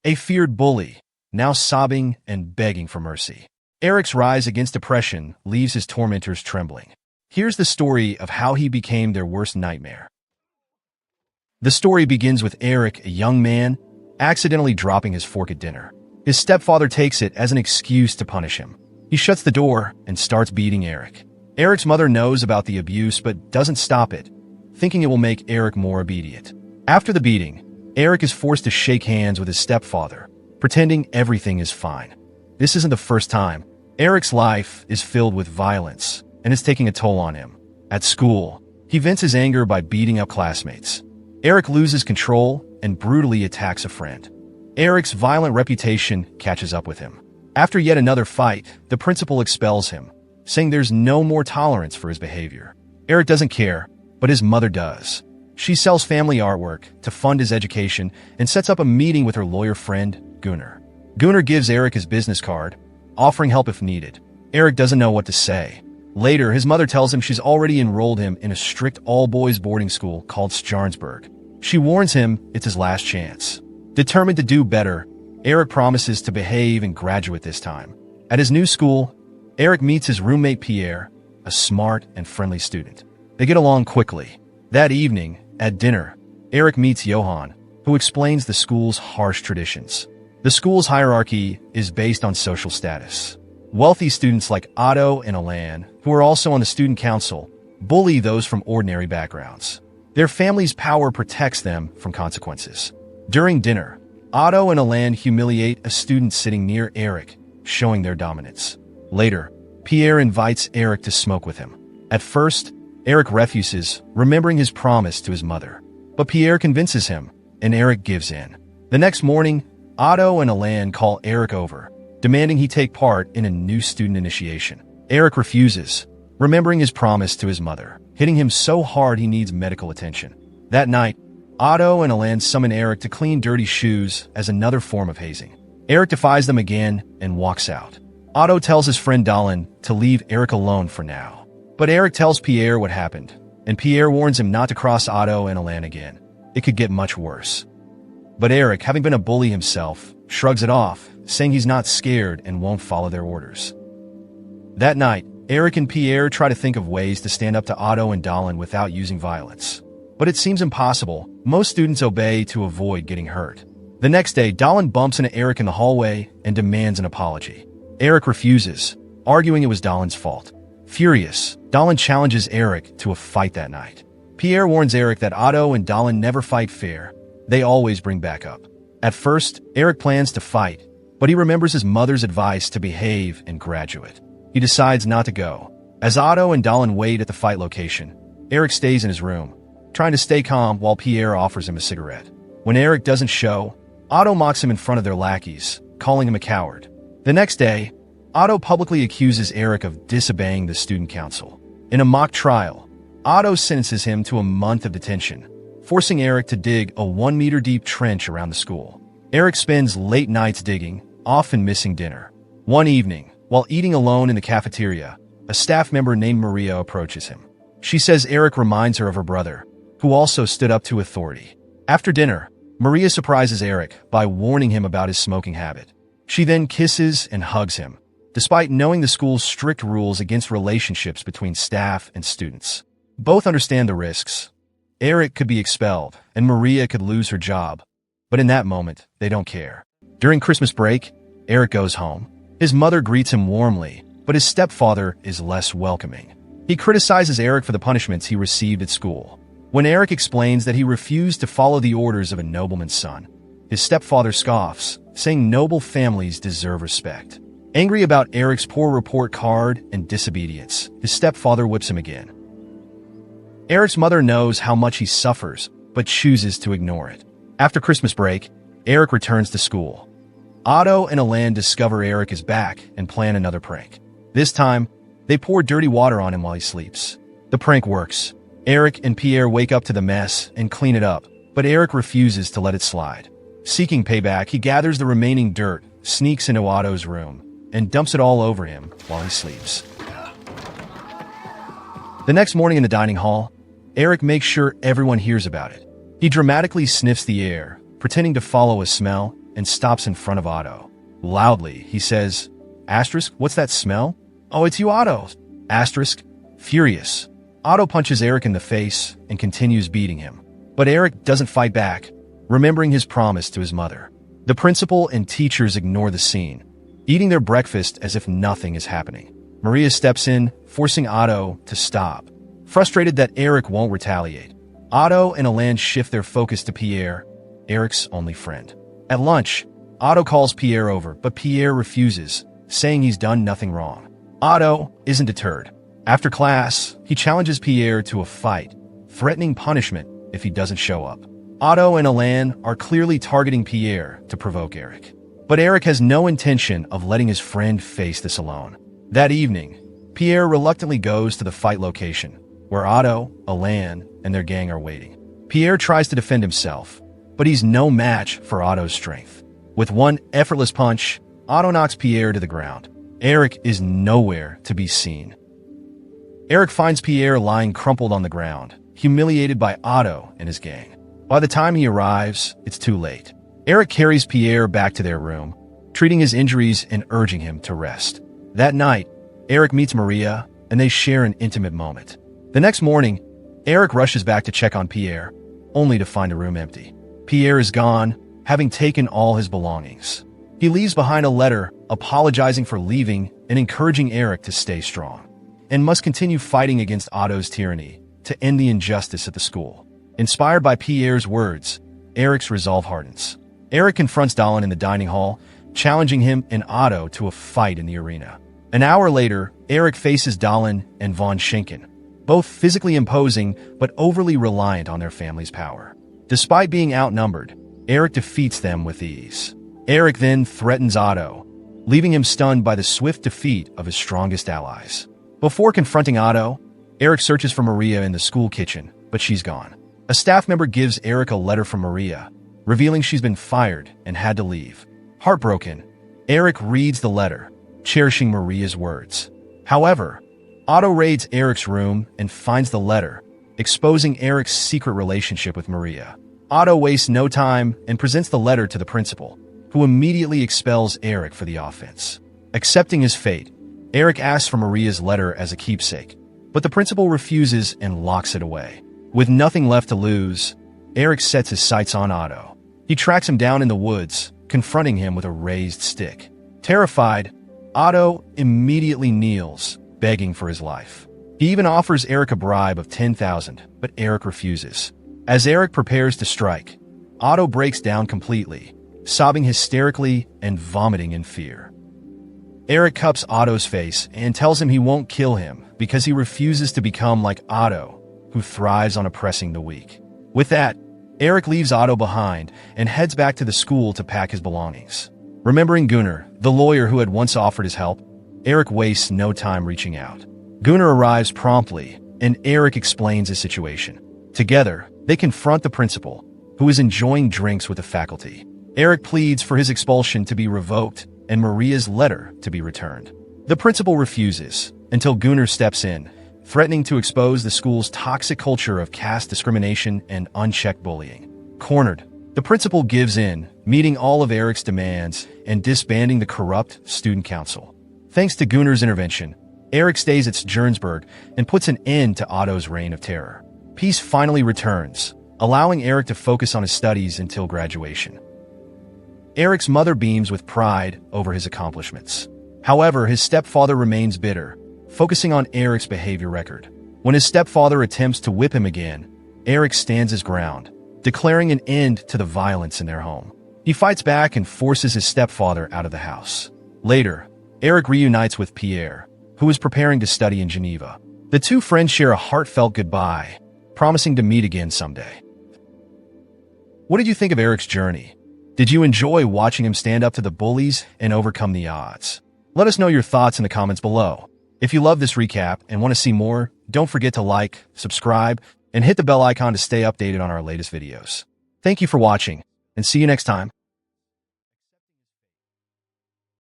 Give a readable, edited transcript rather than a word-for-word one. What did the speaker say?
a feared bully, now sobbing and begging for mercy. Eric's rise against depression leaves his tormentors trembling. Here's the story of how he became their worst nightmare. The story begins with Eric, a young man, accidentally dropping his fork at dinner. His stepfather takes it as an excuse to punish him. He shuts the door and starts beating Eric. Eric's mother knows about the abuse but doesn't stop it, thinking it will make Eric more obedient. After the beating, Eric is forced to shake hands with his stepfather, pretending everything is fine. This isn't the first time. Eric's life is filled with violence and is taking a toll on him. At school, he vents his anger by beating up classmates. Eric loses control and brutally attacks a friend. Eric's violent reputation catches up with him. After yet another fight, the principal expels him, saying there's no more tolerance for his behavior. Eric doesn't care, but his mother does. She sells family artwork to fund his education and sets up a meeting with her lawyer friend, Gunnar. Gunnar gives Eric his business card, offering help if needed. Eric doesn't know what to say. Later, his mother tells him she's already enrolled him in a strict all-boys boarding school called Stjarnsberg. She warns him it's his last chance. Determined to do better, Eric promises to behave and graduate this time. At his new school, Eric meets his roommate Pierre, a smart and friendly student. They get along quickly. That evening, at dinner, Eric meets Johan, who explains the school's harsh traditions. The school's hierarchy is based on social status. Wealthy students like Otto and Alan, who are also on the student council, bully those from ordinary backgrounds. Their family's power protects them from consequences. During dinner, Otto and Alan humiliate a student sitting near Eric, showing their dominance. Later, Pierre invites Eric to smoke with him. At first, Eric refuses, remembering his promise to his mother. But Pierre convinces him, and Eric gives in. The next morning, Otto and Alan call Eric over, demanding he take part in a new student initiation. Eric refuses, remembering his promise to his mother, hitting him so hard he needs medical attention. That night, Otto and Alan summon Eric to clean dirty shoes as another form of hazing. Eric defies them again and walks out. Otto tells his friend Dallin to leave Eric alone for now. But Eric tells Pierre what happened, and Pierre warns him not to cross Otto and Alan again. It could get much worse. But Eric, having been a bully himself, shrugs it off, saying he's not scared and won't follow their orders. That night, Eric and Pierre try to think of ways to stand up to Otto and Dallin without using violence. But it seems impossible. Most students obey to avoid getting hurt. The next day, Dallin bumps into Eric in the hallway and demands an apology. Eric refuses, arguing it was Dallin's fault. Furious, Dallin challenges Eric to a fight that night. Pierre warns Eric that Otto and Dallin never fight fair. They always bring back up. At first, Eric plans to fight, but he remembers his mother's advice to behave and graduate. He decides not to go. As Otto and Dallin wait at the fight location, Eric stays in his room, trying to stay calm while Pierre offers him a cigarette. When Eric doesn't show, Otto mocks him in front of their lackeys, calling him a coward. The next day, Otto publicly accuses Eric of disobeying the student council. In a mock trial, Otto sentences him to a month of detention, forcing Eric to dig a 1-meter-deep trench around the school. Eric spends late nights digging, often missing dinner. One evening, while eating alone in the cafeteria, a staff member named Maria approaches him. She says Eric reminds her of her brother, who also stood up to authority. After dinner, Maria surprises Eric by warning him about his smoking habit. She then kisses and hugs him, despite knowing the school's strict rules against relationships between staff and students. Both understand the risks. Eric could be expelled, and Maria could lose her job. But in that moment, they don't care. During Christmas break, Eric goes home. His mother greets him warmly, but his stepfather is less welcoming. He criticizes Eric for the punishments he received at school. When Eric explains that he refused to follow the orders of a nobleman's son, his stepfather scoffs, saying noble families deserve respect. Angry about Eric's poor report card and disobedience, his stepfather whips him again. Eric's mother knows how much he suffers, but chooses to ignore it. After Christmas break, Eric returns to school. Otto and Alan discover Eric is back and plan another prank. This time, they pour dirty water on him while he sleeps. The prank works. Eric and Pierre wake up to the mess and clean it up, but Eric refuses to let it slide. Seeking payback, he gathers the remaining dirt, sneaks into Otto's room, and dumps it all over him while he sleeps. The next morning in the dining hall, Eric makes sure everyone hears about it. He dramatically sniffs the air, pretending to follow a smell, and stops in front of Otto. Loudly, he says, "Asterisk, what's that smell?" "Oh, it's you, Otto." Asterisk, furious. Otto punches Eric in the face and continues beating him. But Eric doesn't fight back, remembering his promise to his mother. The principal and teachers ignore the scene, eating their breakfast as if nothing is happening. Maria steps in, forcing Otto to stop. Frustrated that Eric won't retaliate, Otto and Alain shift their focus to Pierre, Eric's only friend. At lunch, Otto calls Pierre over, but Pierre refuses, saying he's done nothing wrong. Otto isn't deterred. After class, he challenges Pierre to a fight, threatening punishment if he doesn't show up. Otto and Alain are clearly targeting Pierre to provoke Eric. But Eric has no intention of letting his friend face this alone. That evening, Pierre reluctantly goes to the fight location, where Otto, Alain, and their gang are waiting. Pierre tries to defend himself, but he's no match for Otto's strength. With one effortless punch, Otto knocks Pierre to the ground. Eric is nowhere to be seen. Eric finds Pierre lying crumpled on the ground, humiliated by Otto and his gang. By the time he arrives, it's too late. Eric carries Pierre back to their room, treating his injuries and urging him to rest. That night, Eric meets Maria, and they share an intimate moment. The next morning, Eric rushes back to check on Pierre, only to find a room empty. Pierre is gone, having taken all his belongings. He leaves behind a letter apologizing for leaving and encouraging Eric to stay strong, and must continue fighting against Otto's tyranny to end the injustice at the school. Inspired by Pierre's words, Eric's resolve hardens. Eric confronts Dallin in the dining hall, challenging him and Otto to a fight in the arena. An hour later, Eric faces Dallin and von Schenken, both physically imposing but overly reliant on their family's power. Despite being outnumbered, Eric defeats them with ease. Eric then threatens Otto, leaving him stunned by the swift defeat of his strongest allies. Before confronting Otto, Eric searches for Maria in the school kitchen, but she's gone. A staff member gives Eric a letter from Maria, revealing she's been fired and had to leave. Heartbroken, Eric reads the letter, cherishing Maria's words. However, Otto raids Eric's room and finds the letter, exposing Eric's secret relationship with Maria. Otto wastes no time and presents the letter to the principal, who immediately expels Eric for the offense. Accepting his fate, Eric asks for Maria's letter as a keepsake, but the principal refuses and locks it away. With nothing left to lose, Eric sets his sights on Otto. He tracks him down in the woods, confronting him with a raised stick. Terrified, Otto immediately kneels, begging for his life. He even offers Eric a bribe of 10,000, but Eric refuses. As Eric prepares to strike, Otto breaks down completely, sobbing hysterically and vomiting in fear. Eric cups Otto's face and tells him he won't kill him because he refuses to become like Otto, who thrives on oppressing the weak. With that, Eric leaves Otto behind and heads back to the school to pack his belongings. Remembering Gunnar, the lawyer who had once offered his help, Eric wastes no time reaching out. Gunnar arrives promptly, and Eric explains his situation. Together, they confront the principal, who is enjoying drinks with the faculty. Eric pleads for his expulsion to be revoked and Maria's letter to be returned. The principal refuses, until Gunnar steps in, threatening to expose the school's toxic culture of caste discrimination and unchecked bullying. Cornered, the principal gives in, meeting all of Eric's demands and disbanding the corrupt student council. Thanks to Gunnar's intervention, Eric stays at Jörnsburg and puts an end to Otto's reign of terror. Peace finally returns, allowing Eric to focus on his studies until graduation. Eric's mother beams with pride over his accomplishments. However, his stepfather remains bitter, focusing on Eric's behavior record. When his stepfather attempts to whip him again, Eric stands his ground, declaring an end to the violence in their home. He fights back and forces his stepfather out of the house. Later, Eric reunites with Pierre, who is preparing to study in Geneva. The two friends share a heartfelt goodbye, promising to meet again someday. What did you think of Eric's journey? Did you enjoy watching him stand up to the bullies and overcome the odds? Let us know your thoughts in the comments below. If you love this recap and want to see more, don't forget to like, subscribe, and hit the bell icon to stay updated on our latest videos. Thank you for watching, and see you next time.